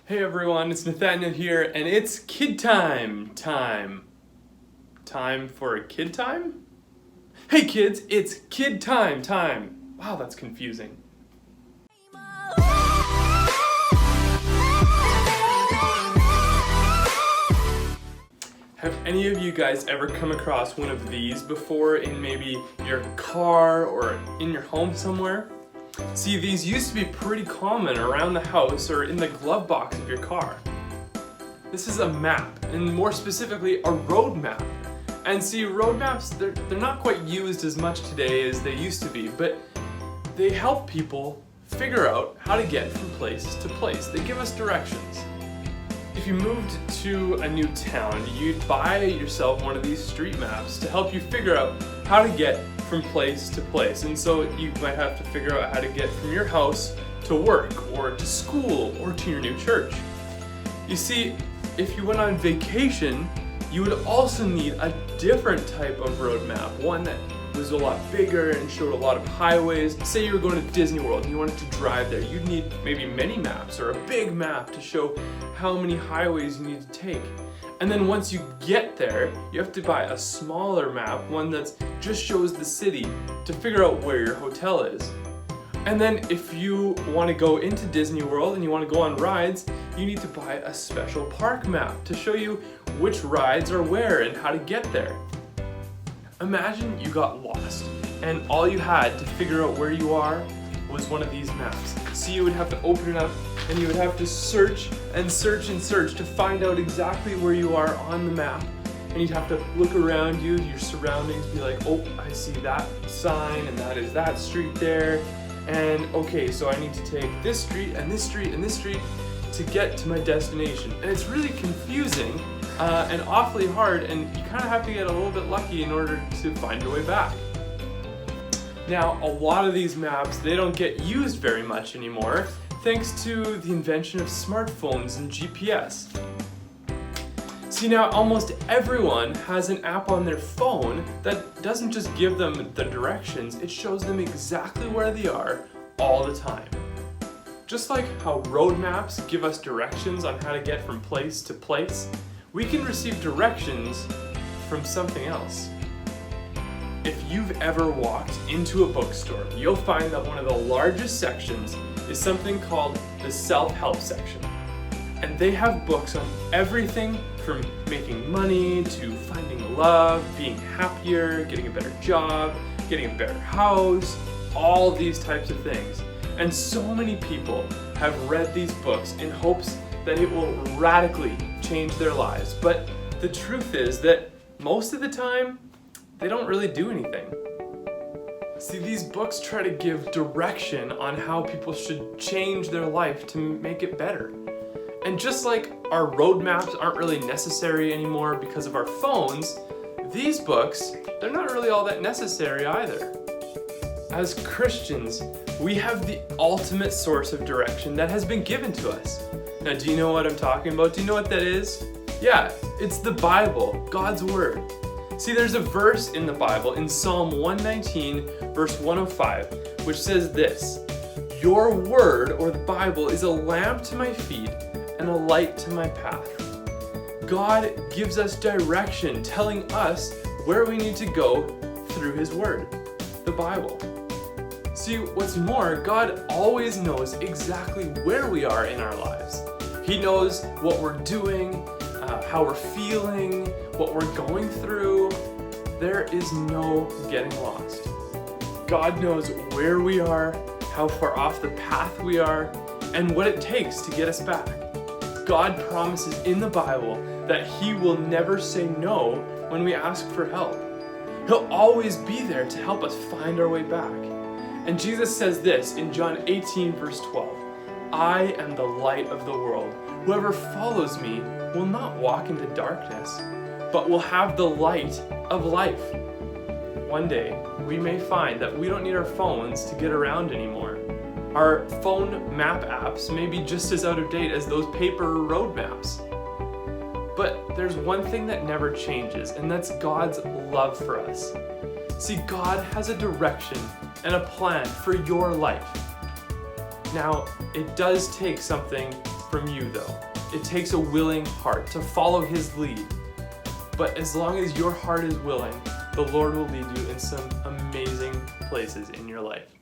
Hey everyone, it's Nathaniel here, and it's kid time. Time for a kid time? Hey kids, it's kid time. Wow, that's confusing. Have any of you guys ever come across one of these before in maybe your car or in your home somewhere? See, these used to be pretty common around the house or in the glove box of your car. This is a map, and more specifically, a road map. And see, road maps, they're not quite used as much today as they used to be, but they help people figure out how to get from place to place. They give us directions. If you moved to a new town, you'd buy yourself one of these street maps to help you figure out how to get from place to place. And so you might have to figure out how to get from your house to work or to school or to your new church. You see, if you went on vacation, you would also need a different type of road map, one that was a lot bigger and showed a lot of highways. Say you were going to Disney World and you wanted to drive there, you'd need maybe many maps or a big map to show how many highways you need to take. And then once you get there, you have to buy a smaller map, one that just shows the city, to figure out where your hotel is. And then if you want to go into Disney World and you want to go on rides, you need to buy a special park map to show you which rides are where and how to get there. Imagine you got lost and all you had to figure out where you are was one of these maps. So you would have to open it up and you would have to search and search and search to find out exactly where you are on the map. And you'd have to look around you, your surroundings, be like, oh, I see that sign and that is that street there. And okay, so I need to take this street and this street and this street to get to my destination. And it's really confusing and awfully hard, and you kind of have to get a little bit lucky in order to find your way back. Now, a lot of these maps, they don't get used very much anymore, thanks to the invention of smartphones and GPS. See, now almost everyone has an app on their phone that doesn't just give them the directions, it shows them exactly where they are all the time. Just like how road maps give us directions on how to get from place to place, we can receive directions from something else. If you've ever walked into a bookstore, you'll find that one of the largest sections is something called the self-help section. And they have books on everything from making money to finding love, being happier, getting a better job, getting a better house, all these types of things. And so many people have read these books in hopes that it will radically change their lives. But the truth is that most of the time, they don't really do anything. See, these books try to give direction on how people should change their life to make it better. And just like our road maps aren't really necessary anymore because of our phones, these books, they're not really all that necessary either. As Christians, we have the ultimate source of direction that has been given to us. Now, do you know what I'm talking about? Do you know what that is? Yeah, it's the Bible, God's Word. See, there's a verse in the Bible, in Psalm 119, verse 105, which says this: "Your word," or the Bible, "is a lamp to my feet and a light to my path." God gives us direction, telling us where we need to go through His Word, the Bible. See, what's more, God always knows exactly where we are in our lives. He knows what we're doing, how we're feeling, what we're going through. There is no getting lost. God knows where we are, how far off the path we are, and what it takes to get us back. God promises in the Bible that He will never say no when we ask for help. He'll always be there to help us find our way back. And Jesus says this in John 18, verse 12, "I am the light of the world. Whoever follows me will not walk into darkness, but will have the light of life." One day, we may find that we don't need our phones to get around anymore. Our phone map apps may be just as out of date as those paper road maps. But there's one thing that never changes, and that's God's love for us. See, God has a direction and a plan for your life. Now, it does take something from you though. It takes a willing heart to follow His lead. But as long as your heart is willing, the Lord will lead you in some amazing places in your life.